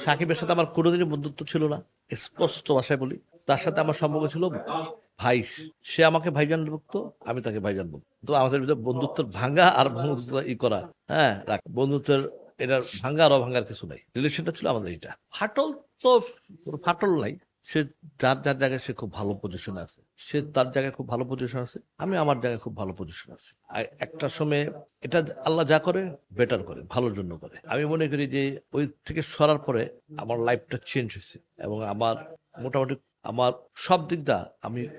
সাকিবের সাথে আমার কোনোদিনই বন্ধুত্ব ছিল না, স্পষ্ট ভাষায় বলি। তার সাথে আমার সম্পর্ক ছিল ভাই। সে আমাকে ভাইজান বলতো, আমি তাকে ভাইজান বলতো। তো আমাদের ভিতরে বন্ধুত্বের ভাঙ্গা আর বন্ধুত্ব করা, হ্যাঁ, বন্ধুত্বের এটা ভাঙ্গা আর অভাঙ্গার কিছু নাই। রিলেশনটা ছিল আমাদের এটা। ফাটল তো ফাটল নাই। সে যার যার জায়গায় সে খুব ভালো পজিশনে আছে, সে তার জায়গায় খুব ভালো পজিশন আছে, আমি আমার জায়গায় খুব ভালো পজিশন আছে। একটা সময় এটা আল্লাহ যা করে বেটার করে, ভালোর জন্য করে। আমি মনে করি যে ওই থেকে সরার পরে আমার লাইফটা চেঞ্জ হয়েছে এবং আমার মোটামুটি আমার সব দিক দা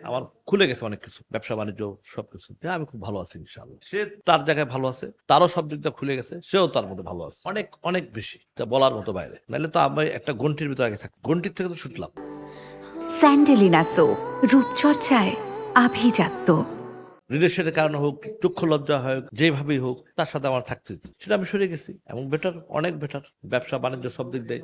আমার খুলে গেছে অনেক কিছু, ব্যবসা বাণিজ্য সবকিছু। আমি খুব ভালো আছি ইনশাআল্লাহ। সে তার জায়গায় ভালো আছে, তারও সব দিক দা খুলে গেছে, সেও তার মধ্যে ভালো আছে, অনেক অনেক বেশি, তা বলার মতো বাইরে। নাহলে তো আমি একটা গন্ডির ভিতরে আগে থাকি, গন্ডির থেকে তো ছুটলাম। স্যান্ডেলিনা সো, রূপচর্চায় আভিজাত্য। রিলেশনের কারণে হোক, চক্ষু লজ্জা হোক, যেভাবেই হোক, তার সাথে আমার থাকতে হতো। সেটা আমি সরে গেছি এবং বেটার, অনেক বেটার। ব্যবসা বাণিজ্য সব দিক দিয়ে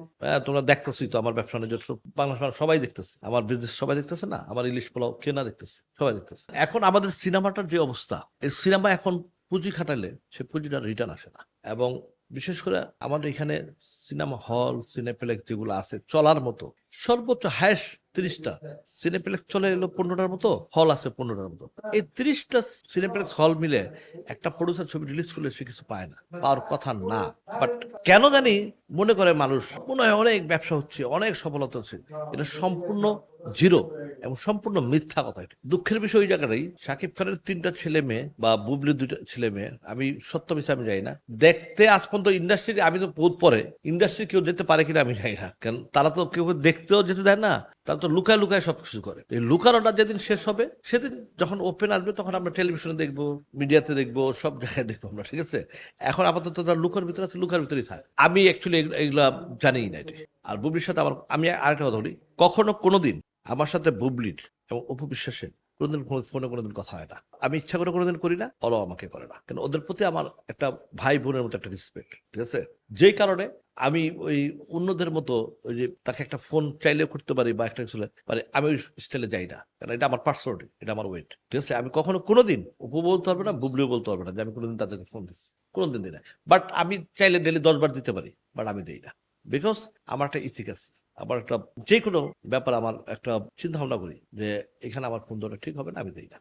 তোমরা দেখতেছই তো, আমার ব্যবসা বাণিজ্য বাংলা সবাই দেখতেছে, আমার বিজনেস সবাই দেখতেছে না, আমার ইলিশ পোলাও কে না দেখতেছে, সবাই দেখতেছে। এখন আমাদের সিনেমাটার যে অবস্থা, এই সিনেমা এখন পুঁজি খাটালে সে পুঁজিটা রিটার্ন আসে না। এবং বিশেষ করে আমাদের এখানে সিনেমা হল, সিনেপ্লেক্স যেগুলো আছে চলার মতো, সর্বোচ্চ হায়েস্ট 30টা সিনেপ্লেক্স চলে এলো, 15টার মতো হল আছে, 15টার মতো। এই 30টা সিনেপ্লেক্স হল মিলে একটা প্রডিউসার ছবি রিলিজ করলে সে কিছু পায় না, পাওয়ার কথা না। বাট কেন জানি মনে করে মানুষ, মনে হয় অনেক ব্যবসা হচ্ছে, অনেক সফলতা হচ্ছে। এটা সম্পূর্ণ জিরো এবং সম্পূর্ণ মিথ্যা কথা। দুঃখের বিষয় ওই জায়গাটাই, শাকিব খানের 3টা ছেলে মেয়ে বা বুবলির 2টা ছেলে মেয়ে, আমি সত্য বিষয় আমি যাই না দেখতে আজ পর্যন্ত ইন্ডাস্ট্রি, আমি তো বহুত পরে ইন্ডাস্ট্রি কেউ যেতে পারে কিনা আমি জানি না, কারণ তারা তো কেউ দেখতেও যেতে দেয় না, তারা তো লুকায় লুকায় সবকিছু করে। এই লুকানোটা যেদিন শেষ হবে, সেদিন যখন ওপেন আসবে, তখন আমরা টেলিভিশনে দেখবো, মিডিয়াতে দেখবো, সব জায়গায় দেখবো আমরা, ঠিক আছে? এখন আপাতত যারা লুকার ভিতরে আছে, লুকার ভিতরেই থাক। আমি অ্যাকচুয়ালি এগুলা জানিই না। আর বুবলির সাথে আমি আরেকটা কথা বলি, কখনো কোনোদিন আমার সাথে বুবলির এবং অপু বিশ্বাসের কোনোদিন ফোনে কোনোদিন কথা হয় না। আমি ইচ্ছা করে কোনোদিন করি না, ওরাও আমাকে করে না, কেন ওদের প্রতি আমার একটা ভাই বোনের মতো একটা রেসপেক্ট, ঠিক আছে? যেই কারণে আমি ওই অন্যদের মতো ওই যে তাকে একটা ফোন চাইলেও করতে পারি বা একটা কিছু মানে আমি ওই স্টাইলে যাই না, কারণ এটা আমার পার্সোনালিটি, এটা আমার ওয়েট, ঠিক আছে? আমি কখনো কোনোদিন অপু বলতে পারবে না, বুবলিও বলতে পারবে না যে আমি কোনোদিন তাদেরকে ফোন দিচ্ছি, কোনোদিন দিই না। বাট আমি চাইলে ডেলি 10 বার দিতে পারি, বাট আমি দিই না। বিকজ আমার একটা ইথিক আছে, আমার একটা যে কোনো ব্যাপার আমার একটা চিন্তা ভাবনা করি যে এখানে আমার ফোন দেওয়াটা ঠিক হবে না, আমি দিই না।